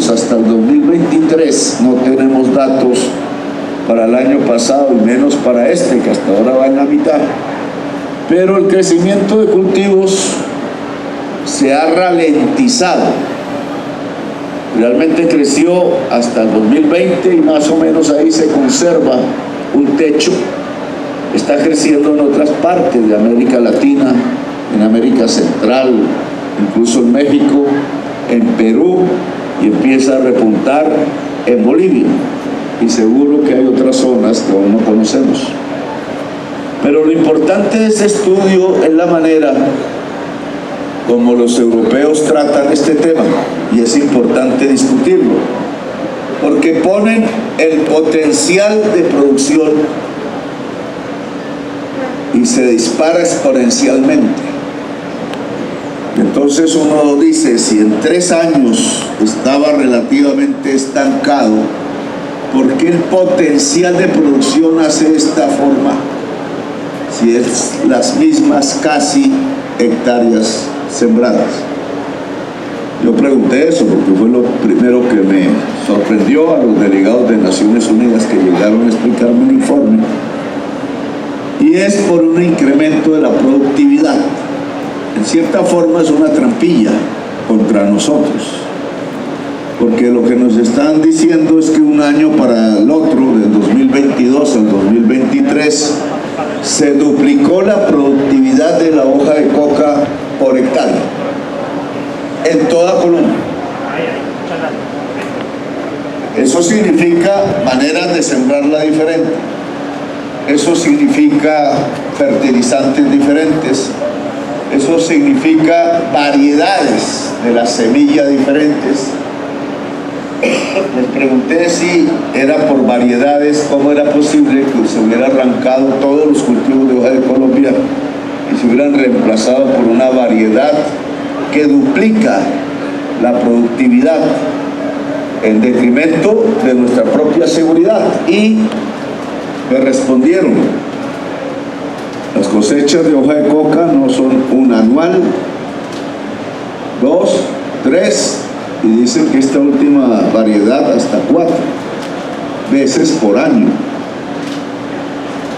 años, hasta el 2023, no tenemos datos para el año pasado y menos para este, que hasta ahora va en la mitad, pero el crecimiento de cultivos se ha ralentizado. Realmente creció hasta el 2020 y más o menos ahí se conserva un techo. Está creciendo en otras partes de América Latina, en América Central, incluso en México, en Perú, y empieza a repuntar en Bolivia. Y seguro que hay otras zonas que aún no conocemos. Pero lo importante de este estudio es la manera como los europeos tratan este tema, y es importante discutirlo, porque ponen el potencial de producción y se dispara exponencialmente. Entonces uno dice, si en 3 años estaba relativamente estancado, ¿por qué el potencial de producción hace de esta forma? Si es las mismas casi hectáreas sembradas. Yo pregunté eso porque fue lo primero que me sorprendió a los delegados de Naciones Unidas que llegaron a explicarme el informe, y es por un incremento de la productividad. En cierta forma es una trampilla contra nosotros, porque lo que nos están diciendo es que un año para el otro, del 2022 al 2023, se duplicó la productividad de la hoja de coca por hectárea en toda Colombia. Eso significa maneras de sembrarla diferente, eso significa fertilizantes diferentes, eso significa variedades de la semilla diferentes. Les pregunté si era por variedades, cómo era posible que se hubiera arrancado todos los cultivos de hoja de Colombia y se hubieran reemplazado por una variedad que duplica la productividad en detrimento de nuestra propia seguridad. Y me respondieron, las cosechas de hoja de coca no son un anual, 2, 3, y dicen que esta última variedad hasta 4 veces por año.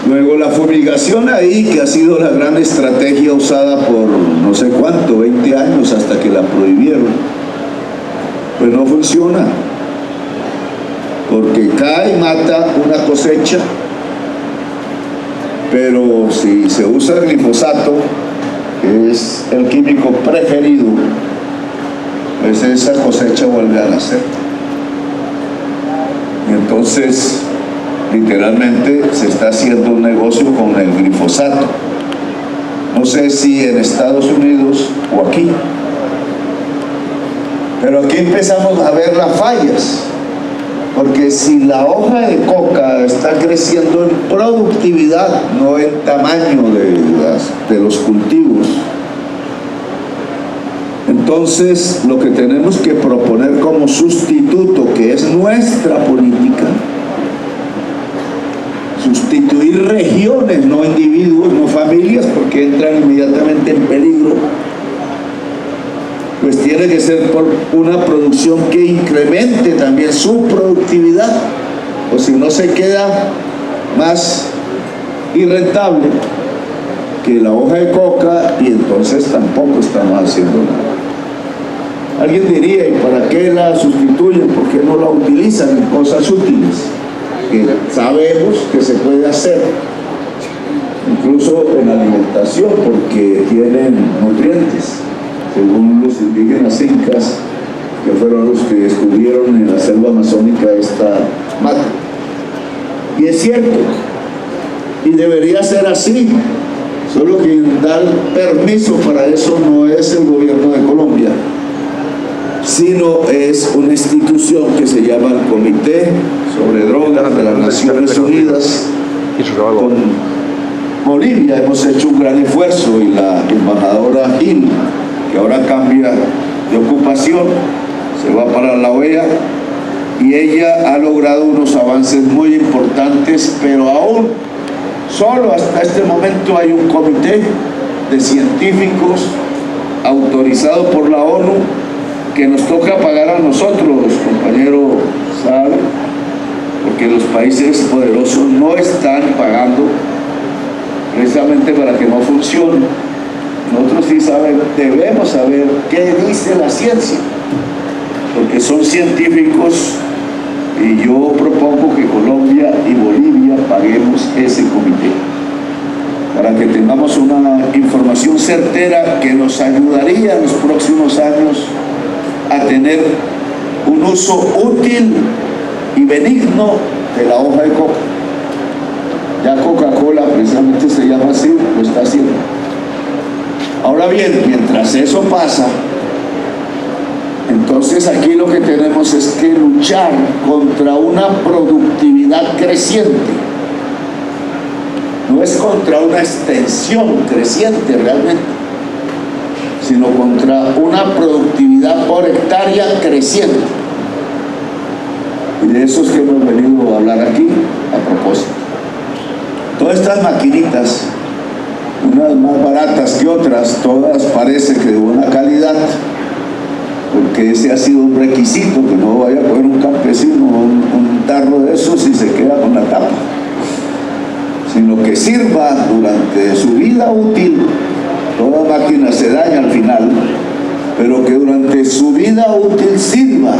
Luego la fumigación ahí, que ha sido la gran estrategia usada por no sé cuánto, 20 años hasta que la prohibieron, pues no funciona, porque cae y mata una cosecha, pero si se usa el glifosato, que es el químico preferido, pues esa cosecha vuelve a nacer. Y entonces literalmente se está haciendo un negocio con el glifosato. No sé si en Estados Unidos o aquí, pero aquí empezamos a ver las fallas, porque si la hoja de coca está creciendo en productividad, no en tamaño de los cultivos, entonces lo que tenemos que proponer como sustituto, que es nuestra política, sustituir regiones, no individuos, no familias, porque entran inmediatamente en peligro, pues tiene que ser por una producción que incremente también su productividad, o si no se queda más irrentable que la hoja de coca, y entonces tampoco estamos haciendo nada. Alguien diría, ¿y para qué la sustituyen? ¿Por qué no la utilizan en cosas útiles que sabemos que se puede hacer, incluso en alimentación, porque tienen nutrientes, según los indígenas incas, que fueron los que descubrieron en la selva amazónica esta mata? Y es cierto, y debería ser así, solo que dar permiso para eso no es el gobierno de Colombia, sino es una institución que se llama el Comité sobre Drogas de las Naciones Unidas. Con Bolivia hemos hecho un gran esfuerzo, y la embajadora Gil, que ahora cambia de ocupación, se va para la OEA, y ella ha logrado unos avances muy importantes, pero aún solo hasta este momento hay un comité de científicos autorizado por la ONU que nos toca pagar a nosotros, compañeros. que los países poderosos no están pagando precisamente para que no funcione. Nosotros sí debemos saber qué dice la ciencia, porque son científicos, y yo propongo que Colombia y Bolivia paguemos ese comité para que tengamos una información certera que nos ayudaría en los próximos años a tener un uso útil y benigno de la hoja de coca. Ya Coca-Cola precisamente se llama así, lo está haciendo. Ahora bien, mientras eso pasa, entonces aquí lo que tenemos es que luchar contra una productividad creciente. No es contra una extensión creciente realmente, sino contra una productividad por hectárea creciente. Y de eso es que hemos venido a hablar aquí a propósito. Todas estas maquinitas, unas más baratas que otras, todas parece que de buena calidad, porque ese ha sido un requisito, que no vaya a coger un campesino un tarro de esos y se queda con la tapa, sino que sirva durante su vida útil. Toda máquina se daña al final, pero que durante su vida útil sirva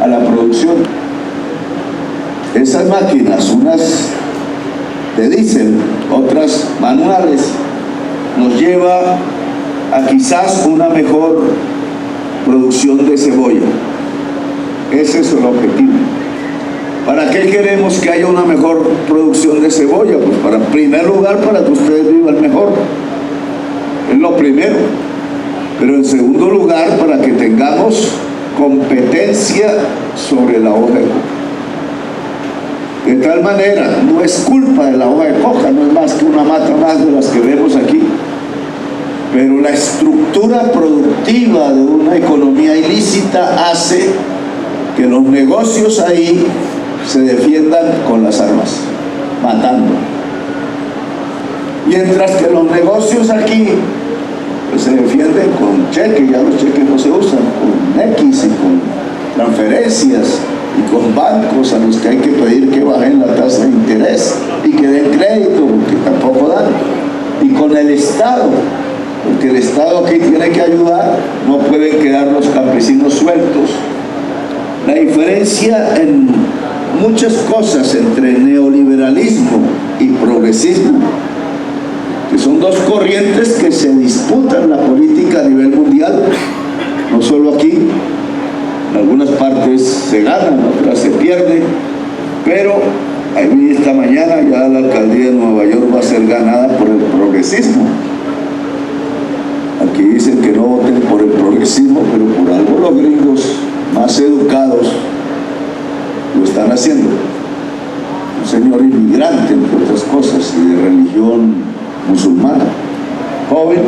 a la producción. Esas máquinas, unas de diésel, otras manuales, nos lleva a quizás una mejor producción de cebolla. Ese es el objetivo. ¿Para qué queremos que haya una mejor producción de cebolla? Pues en primer lugar, para que ustedes vivan mejor. Es lo primero. Pero en segundo lugar, para que tengamos competencia sobre la hoja de coca. De tal manera, no es culpa de la hoja de coca, no es más que una mata más de las que vemos aquí. Pero la estructura productiva de una economía ilícita hace que los negocios ahí se defiendan con las armas, matando. Mientras que los negocios aquí pues, se defienden con cheques, ya los cheques no se usan, con X y con transferencias y con bancos a los que hay que pedir que bajen la tasa de interés y que den crédito, porque tampoco dan, y con el Estado, porque el Estado aquí tiene que ayudar, no pueden quedar los campesinos sueltos. La diferencia en muchas cosas entre neoliberalismo y progresismo, que son dos corrientes que se disputan la política a nivel mundial, no solo aquí, en algunas partes se gana, en otras se pierde, pero ahí esta mañana ya la alcaldía de Nueva York va a ser ganada por el progresismo. Aquí dicen que no voten por el progresismo, pero por algo los gringos más educados lo están haciendo. Un señor inmigrante, entre otras cosas, y de religión musulmana, joven,